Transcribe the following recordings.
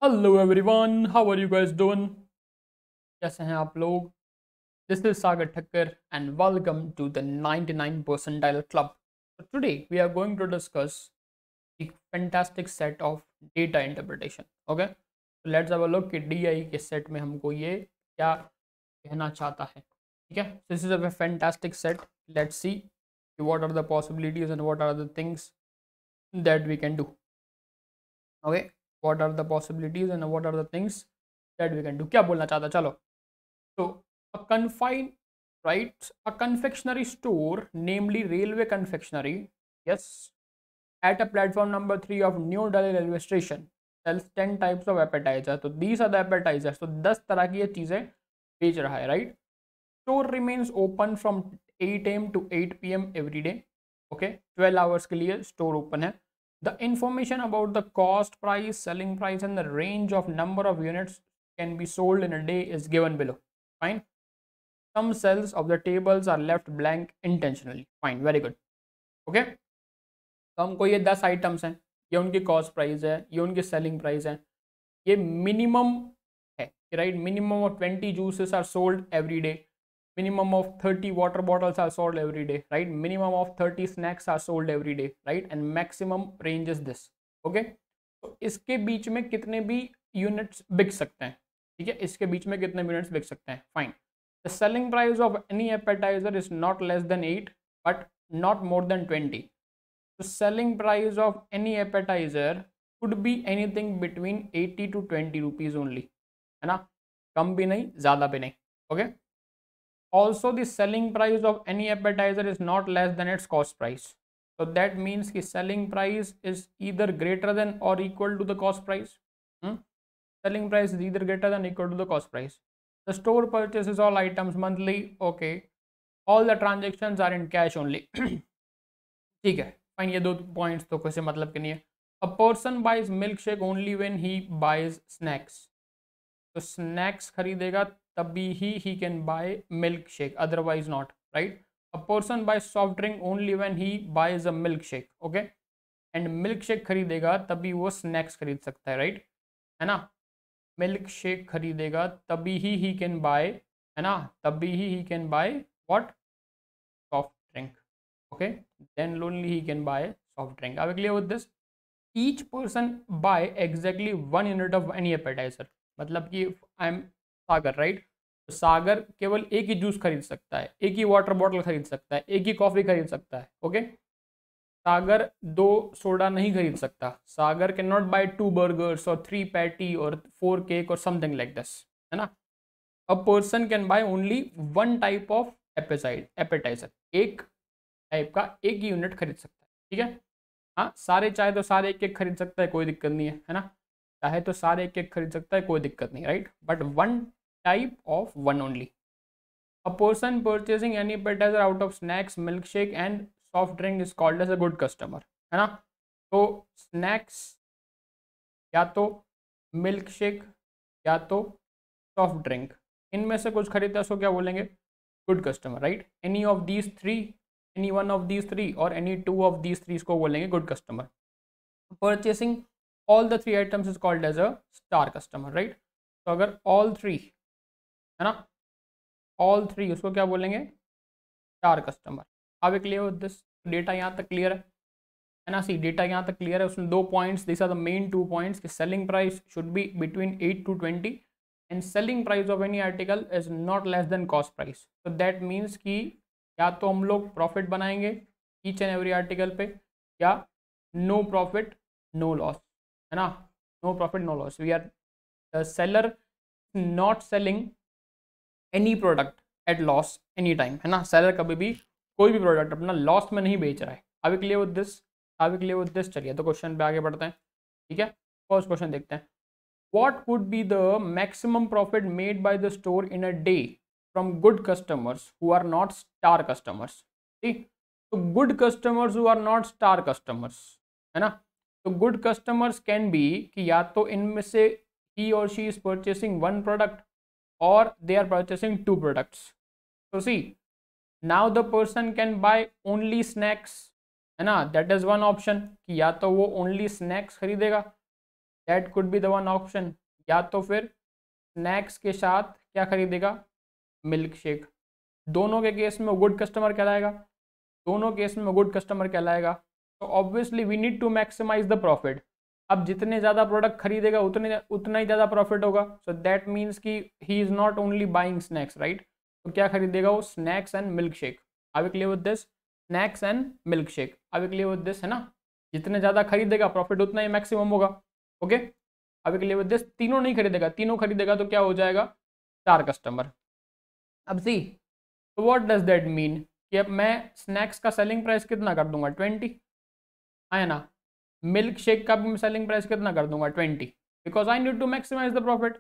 Hello everyone, how are you guys doing? कैसे हैं आप लोग? This is Sagar Thakkar and welcome to the 99 percentile club. Today we are going to discuss the fantastic set of data interpretation. Okay, so let's have a look कि DI के set में हमको ये क्या कहना चाहता है. ठीक है, this is a fantastic set. Let's see what are the possibilities and what are the things that we can do. Okay, what are the possibilities and what are the things that we can do. क्या बोलना चाहता, चलो. So a confined, right, a confectionery store, namely railway confectionery, yes, at a platform number 3 of New Delhi railway station sells 10 types of appetizer. तो these are the appetizers. तो 10 तरह की ये चीज़ें बेच रहा है, right? Store remains open from 8 a.m. to 8 p.m. every day. Okay, 12 hours के लिए store open है. The information about the cost, price, selling price and the range of number of units can be sold in a day is given below. Fine. Some cells of the tables are left blank intentionally. Fine, very good. Okay, तो हमको ये 10 items हैं, ये उनकी cost price है, ये उनकी selling price है, ये मिनिमम है, right? Minimum of 20 juices are sold every day, minimum of 30 water bottles are sold every day, right? Minimum of 30 snacks are sold every day, right? And maximum range is this. Okay, तो इसके बीच में कितने भी units बिक सकते हैं. ठीक है, इसके बीच में कितने यूनिट्स बिक सकते हैं. Fine. The selling price of any appetiser is not less then 8 but not more than 20. The selling price of any appetiser could be anything between 80 to 20 rupees only, है ना? कम भी नहीं, ज़्यादा भी नहीं. Okay, also the selling price of any appetizer is not less than its cost price. So that means the selling price is either greater than or equal to the cost price. Selling price is either greater than or equal to the cost price. The store purchases all items monthly. Okay, all the transactions are in cash only. ठीक है, fine. ये दो points तो कैसे मतलब के नहीं है. A person buys milk shake only when he buys snacks. तो स्नैक्स खरीदेगा तभी he can buy milk shake, otherwise not, right? A person buy soft drink only when he buys a milk shake. Okay, and milk shake खरीदेगा तभी वो snacks खरीद सकता है, right? है ना? मिल्क शेक खरीदेगा तभी ही कैन बाय, है ना? तभी he can buy what? Soft drink. Okay, then only he can buy soft drink. Are we clear with this? Each person buy exactly 1 unit of any appetizer. मतलब कि I am Sagar, right? तो सागर केवल एक ही juice खरीद सकता है, एक ही water bottle खरीद सकता है, एक ही कॉफी खरीद सकता है. ओके, सागर दो सोडा नहीं खरीद सकता. सागर कैन नॉट बाय 2 बर्गर्स और 3 पैटी और 4 केक और समथिंग लाइक दिस, है ना? A person can by only 1 type of appetiser. एक टाइप का एक ही यूनिट खरीद सकता है. ठीक है, हाँ, सारे चाहे तो सारे एक एक खरीद सकता है, कोई दिक्कत नहीं है ना? चाहे तो सारे एक एक खरीद सकता है, कोई दिक्कत नहीं, right? But 1 type of 1 only. A person purchasing any appetizer out of snacks, milk shake and soft drink is called as a good customer, है ना? तो स्नैक्स या तो मिल्क शेक या तो सॉफ्ट ड्रिंक, इनमें से कुछ खरीदता है, उसको क्या बोलेंगे? Good customer, right? Any of these three, any one of these three और any two of these three को बोलेंगे good customer. Purchasing all the 3 items is called as a star customer, right? तो अगर all 3, है ना, all 3 उसको क्या बोलेंगे? Star customer. अब एक क्लियर विद दिस. डेटा यहाँ तक क्लियर है ना? सी, डेटा यहाँ तक क्लियर है. उसमें 2 points, this are the main 2 points कि selling price should be between 8 to 20 and selling price of any article is not less than cost price. तो दैट मीन्स कि या तो हम लोग प्रॉफिट बनाएंगे ईच एंड एवरी आर्टिकल पे, या नो प्रॉफिट नो लॉस, है ना? No profit no loss. We are the seller not selling any product at loss any time, है ना? सेलर कभी भी कोई भी प्रोडक्ट अपना लॉस में नहीं बेच रहा है. अभी क्लियर विद दिस? अभी क्लियर विद दिस? चलिए तो क्वेश्चन पे आगे बढ़ते हैं. ठीक है, फर्स्ट क्वेश्चन देखते हैं. What would be the maximum profit made by the store in a day from good customers who are not star customers? ठीक, तो good customers who are not star customers, है ना? तो good customers can be कि या तो इनमें से he or she is purchasing 1 product or they are purchasing 2 products. So see, now the person can buy only snacks, है ना? That is one option कि या तो वो only snacks खरीदेगा that could be the one option. या तो फिर स्नैक्स के साथ क्या खरीदेगा, मिल्क शेक। दोनों के केस में वो गुड कस्टमर कहलाएगा, दोनों केस में वो गुड कस्टमर कहलाएगा। तो obviously we need to maximise the profit. अब जितने ज़्यादा प्रोडक्ट खरीदेगा उतना ही ज़्यादा प्रॉफिट होगा। सो दैट मीन्स कि he is not only buying snacks, right. तो क्या खरीदेगा वो, snacks and milk shake. Are we clear with this, snacks and milk shake, are we clear with this, है ना। जितने ज़्यादा खरीदेगा प्रॉफिट उतना ही मैक्सिमम होगा। Okay, are we clear with this. तीनों नहीं खरीदेगा, तीनों खरीदेगा तो क्या हो जाएगा, 4 कस्टमर। अब सी, तो व्हाट डज दैट मीन कि अब मैं स्नैक्स का सेलिंग प्राइस कितना कर दूंगा, 20, है ना। मिल्क शेक का भी मैं सेलिंग प्राइस कितना कर दूंगा, 20, because I need to maximise the profit,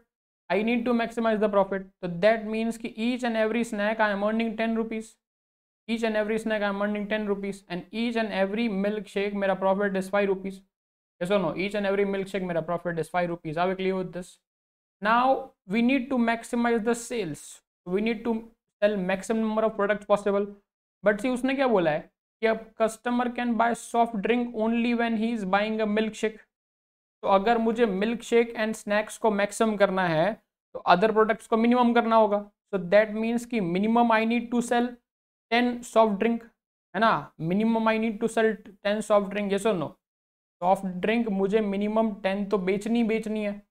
I need to maximise the profit. तो दैट मीन्स कि each and every snack I am earning 10 rupees, each and every snack I am earning 10 rupees, and each and every milk shake मेरा profit is 5 rupees. yes or no, each and every milkshake मेरा profit is 5 rupees. Are we clear with this? Now we need to maximize the sales, we need to sell maximum number of products possible. But see, उसने क्या बोला है कि अब customer can buy soft drink only when he is buying a milkshake. तो अगर मुझे milk shake and snacks को मैक्सिमम करना है तो अदर प्रोडक्ट्स को मिनिमम करना होगा। सो दैट मीन्स कि minimum I need to sell 10 soft drink, है ना। Minimum I need to sell 10 soft drink, yes और नो। सॉफ्ट ड्रिंक मुझे मिनिमम 10 तो बेचनी है।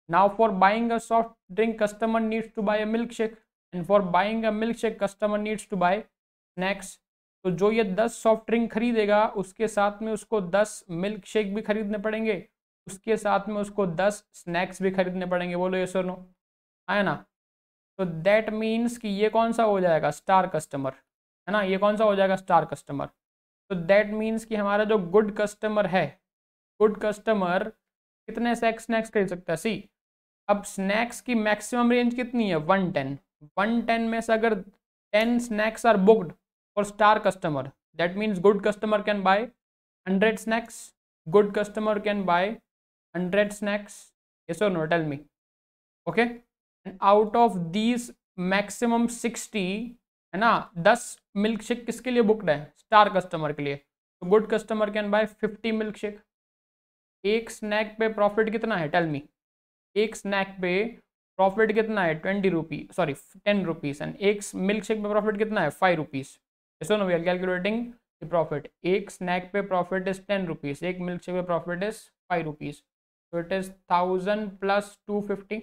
Now for buying a soft drink customer needs to buy a milk shake, and for buying a milk shake customer needs to buy snacks. तो जो ये 10 soft drink खरीदेगा उसके साथ में उसको 10 मिल्क शेक भी खरीदने पड़ेंगे, उसके साथ में उसको 10 स्नैक्स भी खरीदने पड़ेंगे। बोलो यस और नो, है ना। तो दैट मीन्स कि ये कौन सा हो जाएगा, स्टार कस्टमर, है ना। ये कौन सा हो जाएगा, स्टार कस्टमर। तो दैट मीन्स कि हमारा जो गुड कस्टमर है, गुड कस्टमर कितने स्नैक्स खरीद सकता है। सी, अब स्नैक्स की मैक्सिमम रेंज कितनी है, 110। 110 में से अगर 10 snacks are booked for star customer, that means good customer can buy 100 snacks. Good customer can buy 100 snacks. Yes or no? Tell me. Okay. And out of these maximum 60, है ना, 10 milk shake किसके लिए booked है, star customer के लिए। तो good customer can bye 50 milk shake. एक snack पे प्रॉफिट कितना है, टेल मी। एक स्नैक पे प्रॉफिट कितना है, 20 रुपीज, सॉरी 10 रुपीज, एंड एक मिल्क शेक पे प्रॉफिट कितना है, 5 rupees. So no we are calculating the profit. एक स्नैक पे प्रॉफिट इज 10 रुपीज, एक मिल्क शेक पे profit is 5 rupees. So it is 1000 plus 250.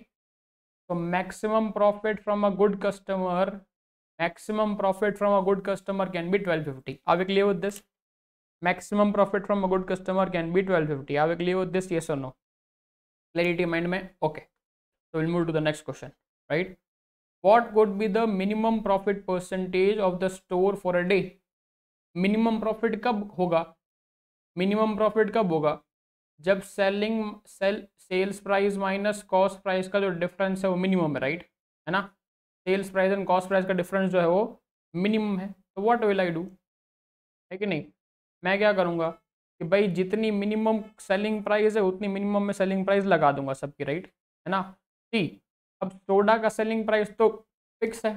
So maximum profit from a good customer, maximum profit from a good customer can be 1250. Are we clear with this? Maximum profit from a good customer can be 1250. Are we clear with this? Yes or no? Clarity mind में? Okay. So we'll move to the next question, right? What would be the minimum profit percentage of the store for a day? Minimum profit कब होगा? Minimum profit कब होगा? जब sales price minus cost price का जो difference है वो minimum है, राइट, है ना। Sales price and cost price का डिफरेंस जो है वो मिनिमम है। तो व्हाट विल आई डू, है कि नहीं। मैं क्या करूँगा कि भाई जितनी मिनिमम सेलिंग प्राइस है उतनी मिनिमम में सेलिंग प्राइस लगा दूंगा सबकी, राइट, है ना। सी, अब सोडा का सेलिंग प्राइस तो फिक्स है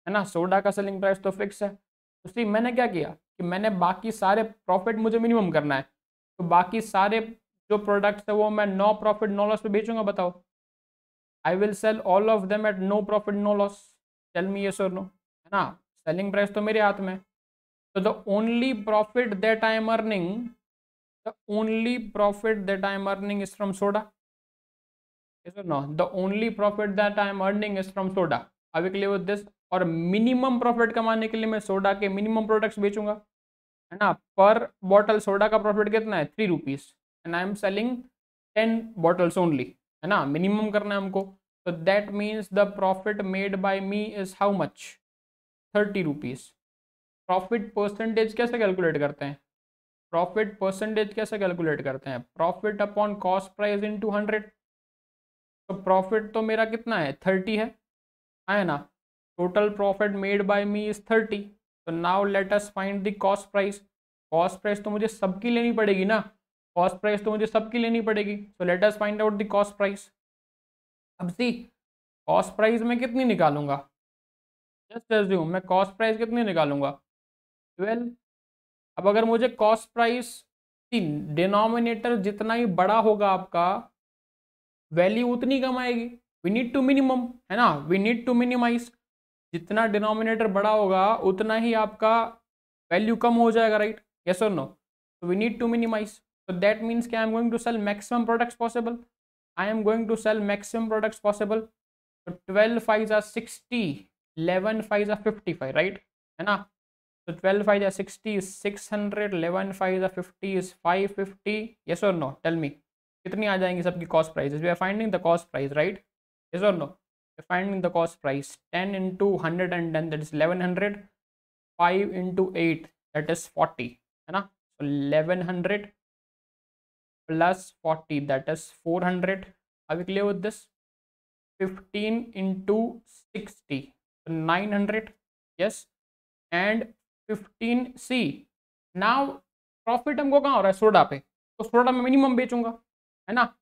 ना, सोडा का सेलिंग प्राइस तो फिक्स है। तो सी, मैंने क्या किया कि मैंने बाकी सारे प्रॉफिट मुझे मिनिमम करना है, तो बाकी सारे जो प्रोडक्ट्स है वो मैं नो प्रॉफिट नो लॉस पे बेचूंगा। बताओ, I will sell all of them at no profit no loss. Tell me yes और नो, है ना। सेलिंग प्राइस तो मेरे हाथ में। तो the only profit that I am earning, the only profit that I am earning is from soda. Yes और no, the only profit that I am earning is from soda. I will clear with this. और minimum profit कमाने के लिए मैं soda के minimum products बेचूंगा, है ना। पर बॉटल सोडा का प्रॉफिट कितना है, 3 rupees, and I am selling 10 bottles only, है ना। मिनिमम करना है हमको। तो that means the profit made by me is how much, 30 rupees. Profit percentage कैसे कैलकुलेट करते हैं, प्रॉफिट परसेंटेज कैसे कैलकुलेट करते हैं, profit upon cost price into 100। तो प्रॉफिट तो मेरा कितना है, 30 है ना। Total profit made by me is 30। तो now let us find the cost price. Cost price तो मुझे सबकी लेनी पड़ेगी ना, कॉस्ट प्राइस तो मुझे सबकी लेनी पड़ेगी। So let us find out the cost price. अब सी, कॉस्ट प्राइस में कितनी निकालूंगा, जस्ट अज्यूम मैं कॉस्ट प्राइस कितनी निकालूंगा, 12। अब अगर मुझे कॉस्ट प्राइस, डिनोमिनेटर जितना ही बड़ा होगा आपका वैल्यू उतनी कम आएगी। वी नीड टू मिनिमम, है ना, वी नीड टू मिनिमाइज। जितना डिनोमिनेटर बड़ा होगा उतना ही आपका वैल्यू कम हो जाएगा, राइट? यस और no? So we need to minimize. So that means कि I am going to sell maximum products possible. I am going to sell maximum products possible. So 12 5s are 60, 11 5s are 55, right? है ना? So 12 5s are 60 is 600, 11 5s are 50 is 550. Yes or no? Tell me. कितनी आ जाएंगी सबकी cost prices? We are finding the cost price, right? Yes or no? We are finding the cost price. 10 into 110, that is 1100. 5 into 8, that is 40, है ना? So 1100 plus 40, that is 400. Are we clear with this? 15 into 60, so 900. Yes, and 15 C. Now profit हमको कहाँ हो रहा है? Soda पे, तो soda में मिनिमम बेचूंगा, है ना?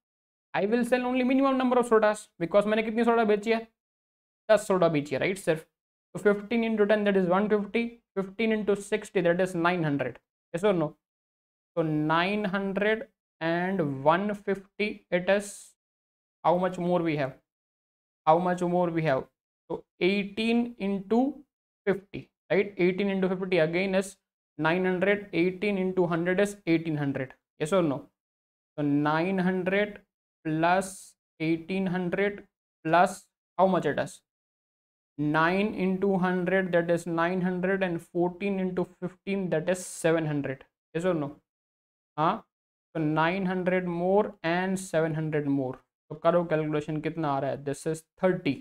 I will sell only minimum number of sodas, because मैंने कितनी सोडा बेची है? 10 सोडा बेची है, राइट? सिर्फ। तो 15 into 10, that is 150. 15 into 60, that is 900. Yes or no? So 900 and 150, it is how much more we have? How much more we have? So 18 into 50, right? 18 into 50 again is 900. 18 into 100 is 1800. Yes or no? So 900 plus 1800 plus how much it is? 9 into 100, that is 900, and 14 into 15, that is 700. Yes or no? हाँ, तो 900 more and 700 more. तो करो calculation, कितना आ रहा है? This is 30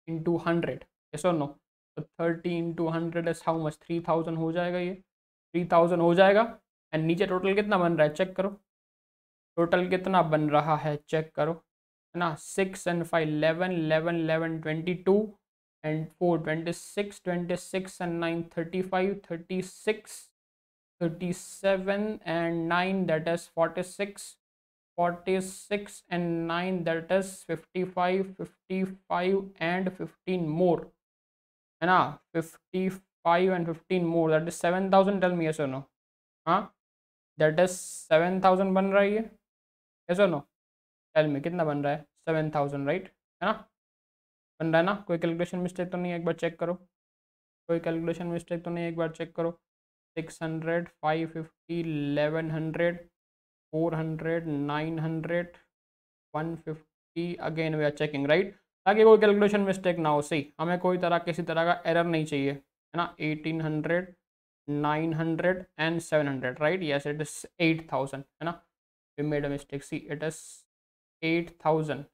into 100. Yes or no? तो 30 into 100 is how much? 3000 हो जाएगा ये, 3000 हो जाएगा। एंड नीचे टोटल कितना बन रहा है? चेक करो, टोटल कितना बन रहा है, चेक करो, है ना? 6 and 5 11, 11 11 22 and 4 26, 26 and 9 35, 36 37 and 9, that is 46, 46 and 9, that is 55, 55 and 15 more, है ना? 55 and 15 more, that is 7000. Tell me yes or no? हाँ, that is 7000 बन रहा है ये। yes or no? Tell me कितना बन रहा है? 7000, राइट? है ना? बन रहा है ना? कोई कैलकुलेशन मिस्टेक तो नहीं है? एक बार चेक करो, कोई कैलकुलेशन मिस्टेक तो नहीं है? एक बार चेक करो। 600, 550, 1100, 400, 900, 150, again we are checking, right? ताकि कोई कैलकुलेशन मिस्टेक ना हो। सही, हमें कोई तरह किसी तरह का एरर नहीं चाहिए, है ना? 1800, 900 and 700, right? Yes, it is 8000, है ना? We made a mistake. See, it is 8000.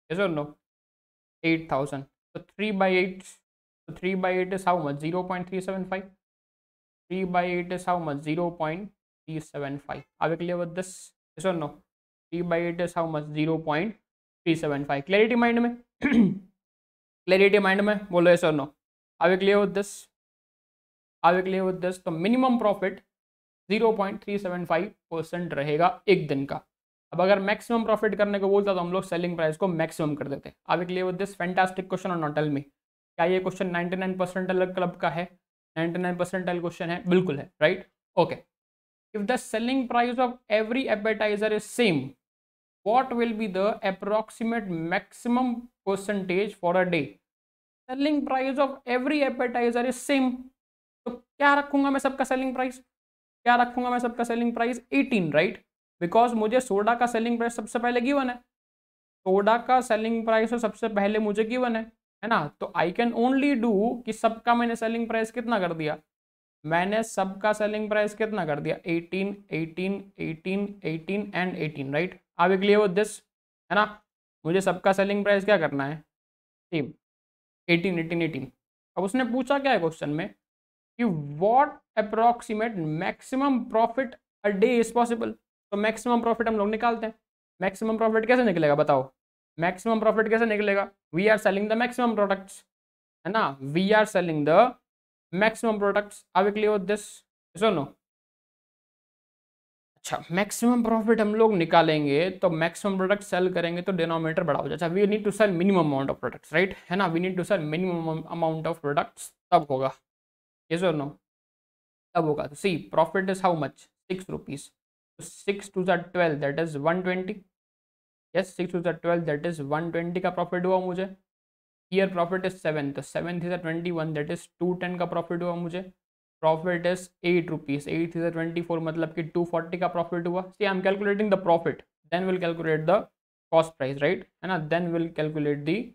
Yes or no? 8000. So 3 by 8. So 3 by 8 is how much? 0.375. 3 by 8 is how much? 0.375. Are we clear with this? Yes or no? 3 by 8 is how much? 0.375. Clarity mind में? Clarity mind में बोलो yes or no? Are we clear with this? Are we clear with this? तो minimum profit 0.375% रहेगा एक दिन का। अब अगर मैक्सिमम प्रॉफिट करने को बोलता तो हम लोग सेलिंग प्राइस को मैक्सिमम कर देते। Are we clear with this? Fantastic question और नॉट? टेल मी, क्या ये क्वेश्चन 99 परसेंटाइल क्लब का है? 99 परसेंटाइल क्वेश्चन है, बिल्कुल है, right? Okay. If the selling price of every appetiser is same, what will be the approximate maximum percentage for a day? Selling price of every appetizer is same, तो क्या रखूंगा मैं सबका सेलिंग प्राइस? क्या रखूंगा मैं सबका सेलिंग प्राइस? 18, राइट? बिकॉज मुझे सोडा का सेलिंग प्राइस सबसे पहले गिवन है, सोडा का सेलिंग प्राइस सबसे पहले मुझे गिवन है ना? तो आई कैन ओनली डू कि सबका मैंने सेलिंग प्राइस कितना कर दिया? मैंने सबका सेलिंग प्राइस कितना कर दिया? 18, 18, 18, 18 and 18, right? Are we clear with this? है ना? मुझे सबका सेलिंग प्राइस क्या करना है? सेम, 18, 18, 18। अब उसने पूछा क्या है क्वेश्चन में कि what approximate maximum profit a day is possible. तो मैक्सिमम प्रॉफिट हम लोग निकालते हैं। मैक्सिमम प्रॉफिट कैसे निकलेगा बताओ? मैक्सिमम प्रॉफिट कैसे निकलेगा? We are selling the maximum products, है ना? We are selling the maximum products. Are we clear with this? So no? अच्छा, मैक्सिमम प्रॉफिट हम लोग निकालेंगे तो मैक्सिमम प्रोडक्ट सेल करेंगे तो डिनोमिनेटर बड़ा हो जाएगा। We need to sell minimum amount of products, right? है ना? We need to sell minimum amount of products, तब होगा। yes or no? तब होगा। तो see, profit is how much? 6 rupees. 6 to the 12, that is 120, yes 6 to the 12 that is 120 का profit हुआ मुझे। ईयर प्रॉफिट इज 7, तो 7 थी 21 दैट इज 210 का प्रॉफिट हुआ मुझे। प्रॉफिट इज 8 रुपीज़, 8 थी 24 मतलब कि 240 का प्रॉफिट हुआ। See I am calculating the profit, then will calculate the cost price, right है ना, then will calculate the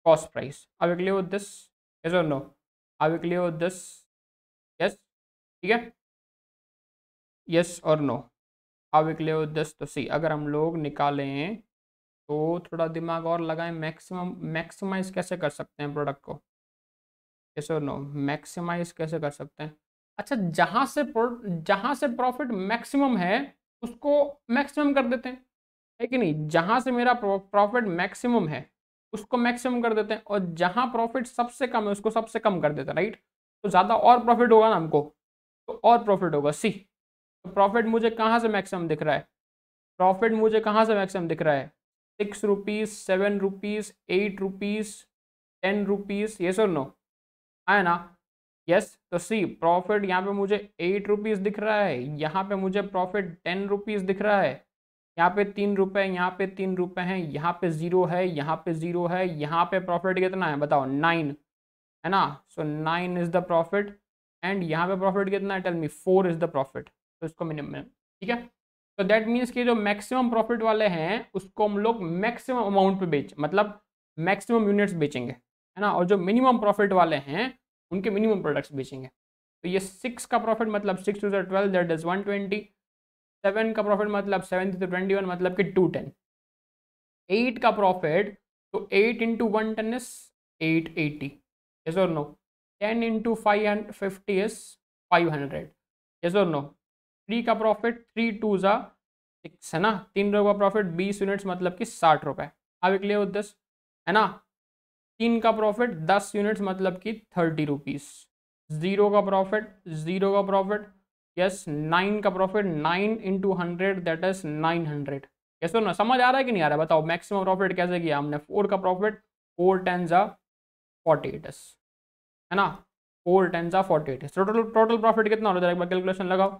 cost price. Are we clear with this? Yes और no? Are we clear with this? Yes, ठीक है, yes और no? Are we clear with this? तो see अगर हम लोग निकालें तो थोड़ा दिमाग और लगाएं, मैक्सिमाइज कैसे कर सकते हैं प्रोडक्ट को? यस और नो? मैक्सिमाइज कैसे कर सकते हैं? अच्छा, जहां से प्रॉफिट मैक्सिमम है उसको मैक्सिमम कर देते हैं, है कि नहीं? जहां से मेरा प्रॉफिट मैक्सिमम है उसको मैक्सिमम कर देते हैं, और जहां प्रॉफिट सबसे कम है उसको सबसे कम कर देते हैं, राइट? तो ज्यादा और प्रॉफिट होगा ना हमको, तो और प्रॉफिट होगा। सी, तो प्रॉफिट मुझे कहाँ से मैक्सिमम दिख रहा है? प्रॉफिट मुझे कहाँ से मैक्सिमम दिख रहा है? 6 रुपीज़, 7 रुपीज़, 8 रुपीज़, 10 रुपीज़, ये सर नो है ना? यस, तो सी प्रॉफिट यहाँ पे मुझे 8 रुपीज़ दिख रहा है, यहाँ पे मुझे प्रॉफिट 10 रुपीज़ दिख रहा है, यहाँ पे 3 रुपये, यहाँ पे 3 रुपये हैं, यहाँ पे ज़ीरो है, यहाँ पे ज़ीरो है, यहाँ पे प्रॉफिट कितना है बताओ? 9 है ना? So 9 is the profit, and यहाँ पे प्रॉफिट कितना है? Tell me. 4 is the profit. तो इसको मिनिमम, ठीक है। तो दैट मीन्स कि जो मैक्सिमम प्रॉफिट वाले हैं उसको हम लोग मैक्सिमम अमाउंट पे बेच, मतलब मैक्सिमम यूनिट्स बेचेंगे, है ना, और जो मिनिमम प्रॉफिट वाले हैं उनके मिनिमम प्रोडक्ट्स बेचेंगे। तो ये 6 का प्रॉफिट मतलब 6 टू द 12 दैट इज 120, 7 का प्रॉफिट मतलब 7 टू द 21 मतलब कि 210, 8 का प्रॉफिट, तो 8 इंटू 110 इज 880, यस और नो? 10 इंटू 550 इज 500, यस और नो? 3 का प्रॉफिट 3 टू ज़ा 6 है ना, 3 रुपये का प्रॉफिट 20 यूनिट्स मतलब कि 60 रुपये। आप क्लियर विद दिस, है ना? 3 का प्रॉफिट 10 यूनिट्स मतलब कि 30 रुपीज़। 0 का प्रॉफिट, 0 का प्रॉफिट, यस 9 का profit, 9 into 100 that is 900, yes और ना? समझ आ रहा है कि नहीं आ रहा है बताओ? मैक्सिमम प्रॉफिट कैसे किया हमने? 4 का प्रॉफिट, 4 10 ज़ा 48 है ना, 4 10 ज़ा 48। टोटल टोटल प्रॉफिट कितना हो रहा है एक बार कैलकुलेशन लगाओ।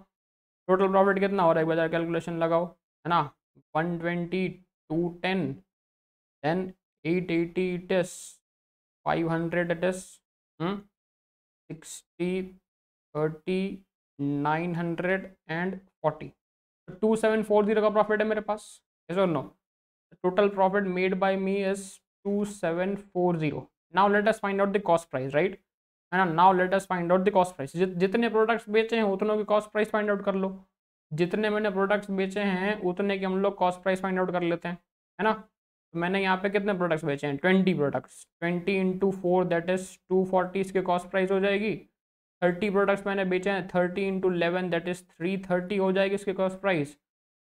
टोटल प्रॉफिट कितना हो रहा है एक बार कैलकुलेशन लगाओ, है ना? 120, 210, then 880 it is 500 it is 60, 30, 940, 2740 का प्रॉफिट है मेरे पास, यस और no? Total profit made by me is 2740। Now let us find out the cost price, right है ना? Now let us find out the cost price. जितने products बेचे हैं उतनों की कॉस्ट प्राइस फाइंड आउट कर लो। जितने मैंने प्रोडक्ट्स बेचे हैं उतने की हम लोग कॉस्ट प्राइस फाइंड आउट कर लेते हैं, है ना? तो मैंने यहाँ पे कितने प्रोडक्ट्स बेचे हैं? 20 प्रोडक्ट्स, 20 इंटू 4 दैट इज 240 इसकी कॉस्ट प्राइस हो जाएगी। 30 प्रोडक्ट्स मैंने बेचे हैं, 30 इंटू 11 दैट इज 330 हो जाएगी इसकी कॉस्ट प्राइस।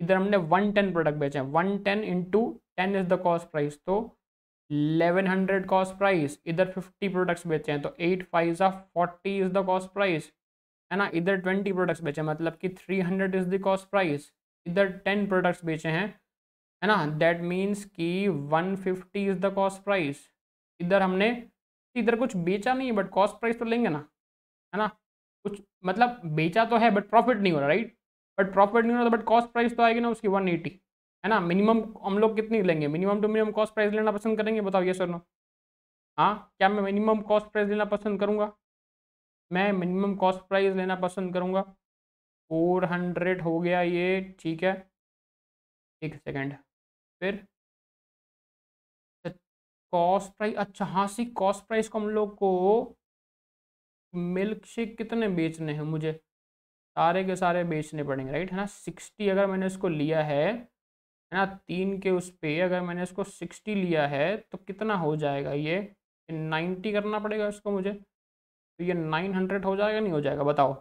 इधर हमने 110 प्रोडक्ट बेचे हैं, 110 into 10 is the cost price, तो 1100 कॉस्ट प्राइस। इधर 50 प्रोडक्ट्स बेचे हैं तो 8 5 40 इज द कॉस्ट प्राइस, है ना? इधर 20 प्रोडक्ट्स बेचे मतलब कि 300 इज द कॉस्ट प्राइस। इधर 10 प्रोडक्ट्स बेचे हैं, है ना, दैट मीन्स कि 150 इज द कॉस्ट प्राइस। इधर हमने, इधर कुछ बेचा नहीं है बट कॉस्ट प्राइस तो लेंगे ना, है ना? कुछ मतलब बेचा तो है बट प्रॉफिट नहीं हो रहा, राइट? बट प्रॉफिट नहीं हो रहा बट कॉस्ट प्राइस तो आएगी ना उसकी 180, है ना? मिनिमम हम लोग कितनी लेंगे? Minimum to minimum cost price लेना पसंद करेंगे, बताओ ये सर नो? हाँ, क्या मैं मिनिमम कॉस्ट प्राइस लेना पसंद करूँगा? मैं मिनिमम कॉस्ट प्राइस लेना पसंद करूँगा। 400 हो गया ये, ठीक है, एक सेकेंड। फिर कॉस्ट प्राइस, अच्छा हाँ सी, कॉस्ट प्राइस को हम लोग को मिल्क शेक कितने बेचने हैं मुझे? सारे के सारे बेचने पड़ेंगे, राइट है ना? 60 अगर मैंने इसको लिया है ना, 3 के उस पे अगर मैंने इसको 60 लिया है तो कितना हो जाएगा ये? 90 करना पड़ेगा इसको मुझे, तो ये 900 हो जाएगा नहीं हो जाएगा बताओ,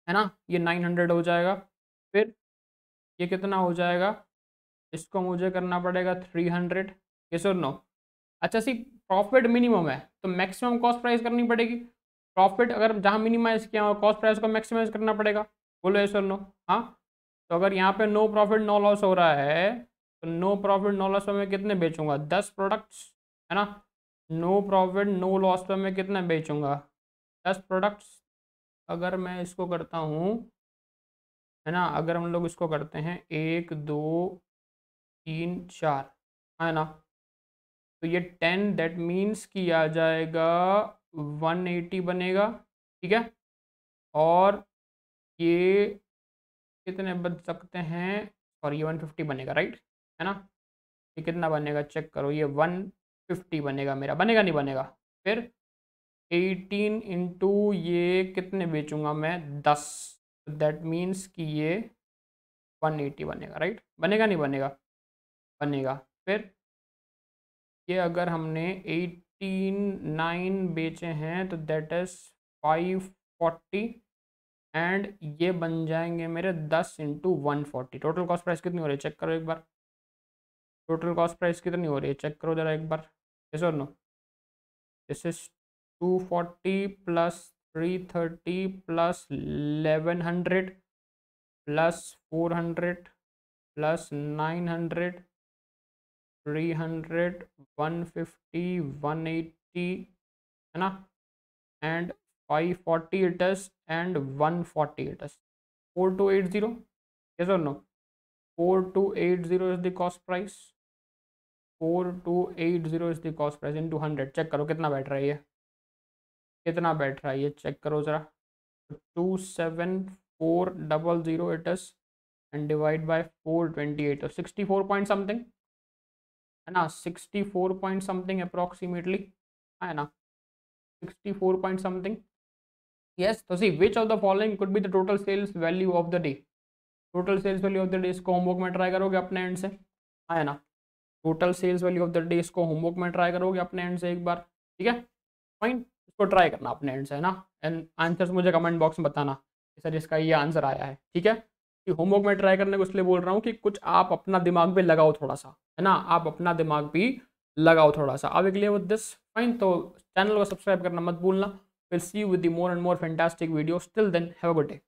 है ना? ये 900 हो जाएगा। फिर ये कितना हो जाएगा? इसको मुझे करना पड़ेगा 300, ये और नो? अच्छा सी, प्रॉफिट मिनिमम है तो मैक्सिमम कॉस्ट प्राइस करनी पड़ेगी। प्रॉफिट अगर जहाँ मिनिमाइज किया हो कॉस्ट प्राइस को मैक्सिमाइज करना पड़ेगा। बोलो यस और नो? हाँ, तो अगर यहाँ पे नो प्रॉफिट नो लॉस हो रहा है तो नो प्रॉफिट नो लॉस पे मैं कितने बेचूंगा? 10 प्रोडक्ट्स, है ना? नो प्रॉफिट नो लॉस पे मैं कितने बेचूंगा? 10 प्रोडक्ट्स। अगर मैं इसको करता हूँ, है ना, अगर हम लोग इसको करते हैं 1 2 3 4, है ना। तो ये 10 दैट मीन्स कि आ जाएगा 180 बनेगा, ठीक है। और ये कितने बन सकते हैं, और ये 150 बनेगा, राइट, है ना। ये कितना बनेगा चेक करो, ये 150 बनेगा मेरा, बनेगा नहीं बनेगा। फिर 18 इंटू ये कितने बेचूंगा मैं, 10, दैट मीन्स कि ये 180 बनेगा, राइट, बनेगा नहीं बनेगा, बनेगा। फिर ये अगर हमने 89 बेचे हैं तो दैट इज 540, एंड ये बन जाएंगे मेरे 10 इंटू 140। टोटल कॉस्ट प्राइस कितनी हो रही है चेक करो एक बार, टोटल कॉस्ट प्राइस कितनी हो रही है चेक करो जरा एक बार, यस और no. This is 240 plus 330 plus 1100 plus 400 plus 900 300 150 180, है ना, and 540 it is and 140 it is, 4280, yes or no, 4280 is the cost price, 4280 is the cost price into 100, check करो कितना बैठ रहा है ये, कितना बैठ रहा है ये चेक करो ज़रा, 27400 it is and divide by 428 तो 64 पॉइंट समथिंग, है ना, 64 पॉइंट समथिंग अप्रॉक्सीमेटली, है ना, 64 पॉइंट समथिंग। यस, तो see which of the following could be the total sales value of the day, total sales value of the day, इसको homework में try करोगे अपने एंड से, है ना, total sales value of the day इसको homework में ट्राई करोगे अपने एंड से एक बार, ठीक है, फाइन, इसको ट्राई करना अपने एंड से, है ना, एंड आंसर्स मुझे कमेंट बॉक्स में बताना कि सर इसका ये आंसर आया है, ठीक है। कि होमवर्क में ट्राई करने को इसलिए बोल रहा हूँ कि कुछ आप अपना दिमाग भी लगाओ थोड़ा सा, है ना, आप अपना दिमाग भी लगाओ थोड़ा सा। अब क्लियर विद दिस, फाइन, तो चैनल को सब्सक्राइब करना मत भूलना। Will see you with the more and more fantastic videos, till then have a good day.